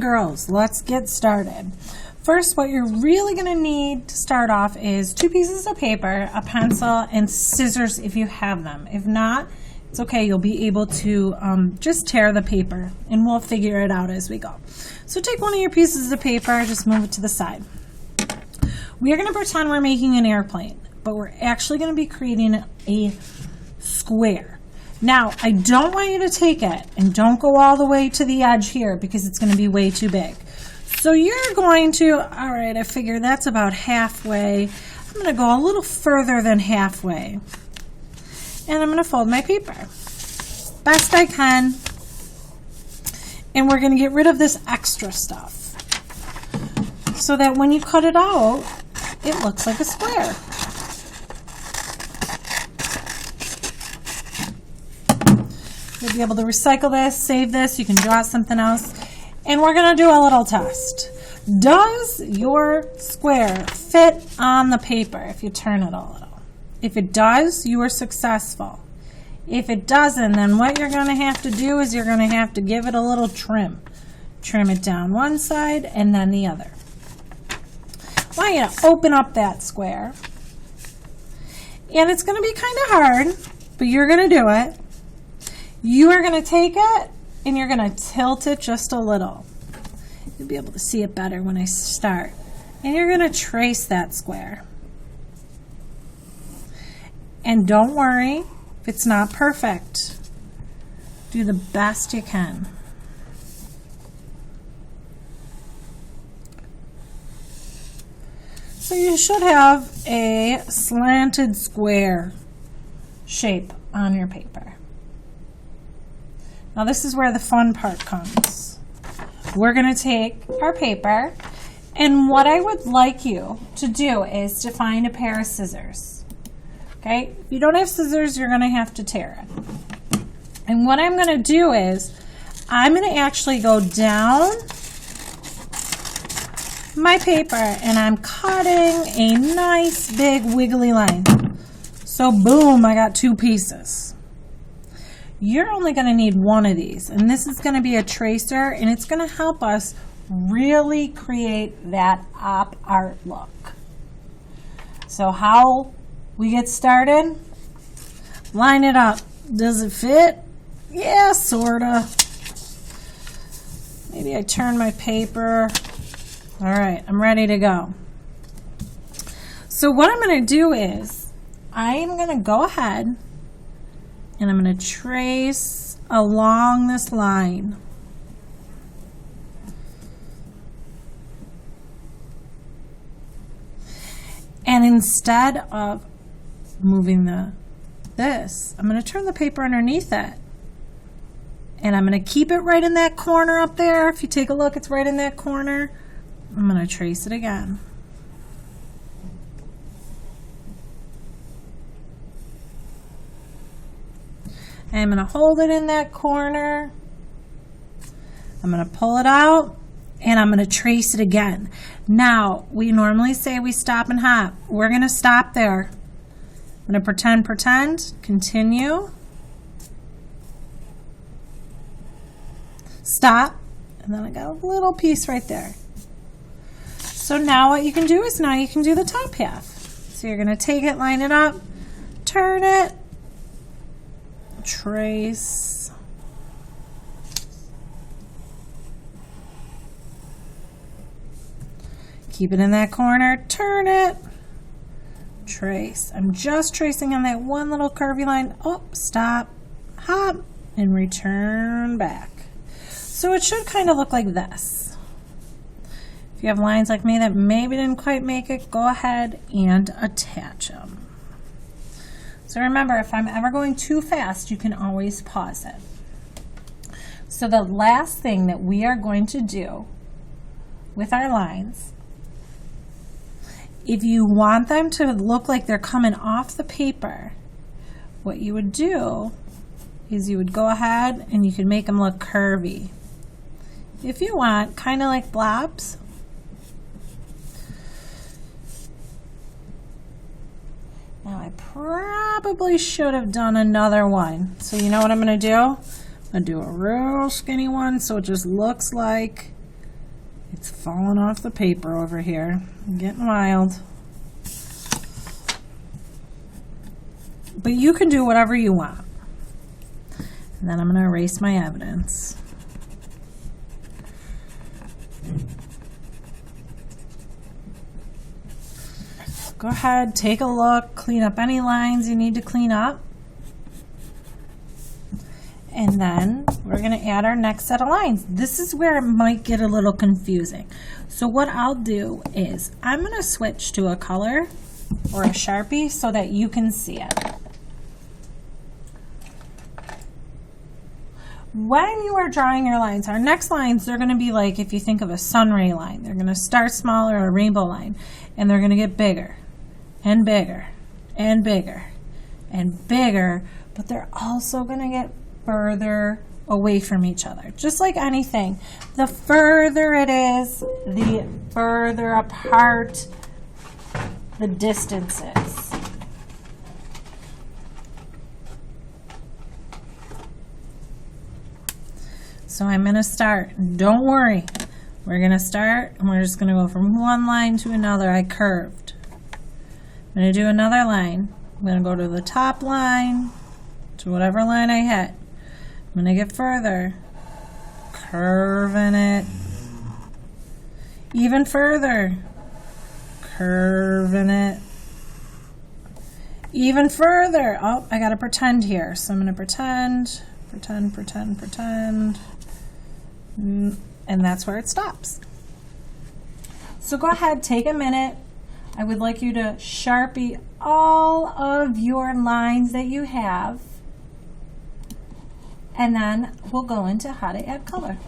girls, let's get started. First, what you're really going to need to start off is 2 pieces of paper, a pencil, and scissors if you have them. If not, it's okay. You'll be able to just tear the paper, and we'll figure it out as we go. So take one of your pieces of paper, just move it to the side. We are going to pretend we're making an airplane, but we're actually going to be creating a square. Now, I don't want you to take it and don't go all the way to the edge here because it's going to be way too big. So you're going to, all right, I figure that's about halfway. I'm going to go a little further than halfway. And I'm going to fold my paper best I can. And we're going to get rid of this extra stuff so that when you cut it out, it looks like a square. You'll be able to recycle this, save this, you can draw something else. And we're going to do a little test. Does your square fit on the paper if you turn it a little? If it does, you are successful. If it doesn't, then what you're going to have to do is you're going to have to give it a little trim. Trim it down one side and then the other. I want you to open up that square. And it's going to be kind of hard, but you're going to do it. You are going to take it and you're going to tilt it just a little. You'll be able to see it better when I start. And you're going to trace that square. And don't worry if it's not perfect. Do the best you can. So you should have a slanted square shape on your paper. Now this is where the fun part comes. We're going to take our paper, and what I would like you to do is to find a pair of scissors. Okay? If you don't have scissors, you're going to have to tear it. And what I'm going to do is I'm going to actually go down my paper and I'm cutting a nice big wiggly line. So boom, I got 2 pieces. You're only going to need one of these, and this is going to be a tracer, and it's going to help us really create that op art look. So how we get started? Line it up. Does it fit? Yeah, sorta. Maybe I turn my paper. All right, I'm ready to go. So what I'm going to do is I'm going to go ahead and I'm going to trace along this line. And instead of moving this, I'm going to turn the paper underneath it. And I'm going to keep it right in that corner up there. If you take a look, it's right in that corner. I'm going to trace it again. I'm going to hold it in that corner. I'm going to pull it out and I'm going to trace it again. Now, we normally say we stop and hop. We're going to stop there. I'm going to pretend, continue, stop, and then I got a little piece right there. So now what you can do is now you can do the top half. So you're going to take it, line it up, turn it, trace, keep it in that corner, turn it, trace. I'm just tracing on that one little curvy line. Oh, stop, hop, and return back. So it should kind of look like this. If you have lines like me that maybe didn't quite make it, go ahead and attach them. So remember, if I'm ever going too fast, you can always pause it. So the last thing that we are going to do with our lines, if you want them to look like they're coming off the paper, what you would do is you would go ahead and you can make them look curvy. If you want, kind of like blobs. Now I probably should have done another one. So you know what I'm going to do? I'm going to do a real skinny one so it just looks like It's falling off the paper over here. I'm getting wild. But you can do whatever you want. And then I'm going to erase my evidence. Go ahead, take a look, clean up any lines you need to clean up. And then we're going to add our next set of lines. This is where it might get a little confusing. So what I'll do is I'm going to switch to a color or a Sharpie so that you can see it. When you are drawing your lines, our next lines, they're going to be like, if you think of a sun ray line, they're going to start smaller, a rainbow line, and they're going to get bigger and bigger and bigger and bigger, but they're also going to get further away from each other. Just like anything, the further it is, the further apart the distance is. So I'm going to start. Don't worry. We're going to start and we're just going to go from one line to another. I curved. I'm going to do another line. I'm going to go to the top line, to whatever line I hit. I'm going to get further. Curving it. Even further. Curving it. Even further. Oh, I got to pretend here. So I'm going to pretend. And that's where it stops. So go ahead, take a minute. I would like you to Sharpie all of your lines that you have, and then we'll go into how to add color.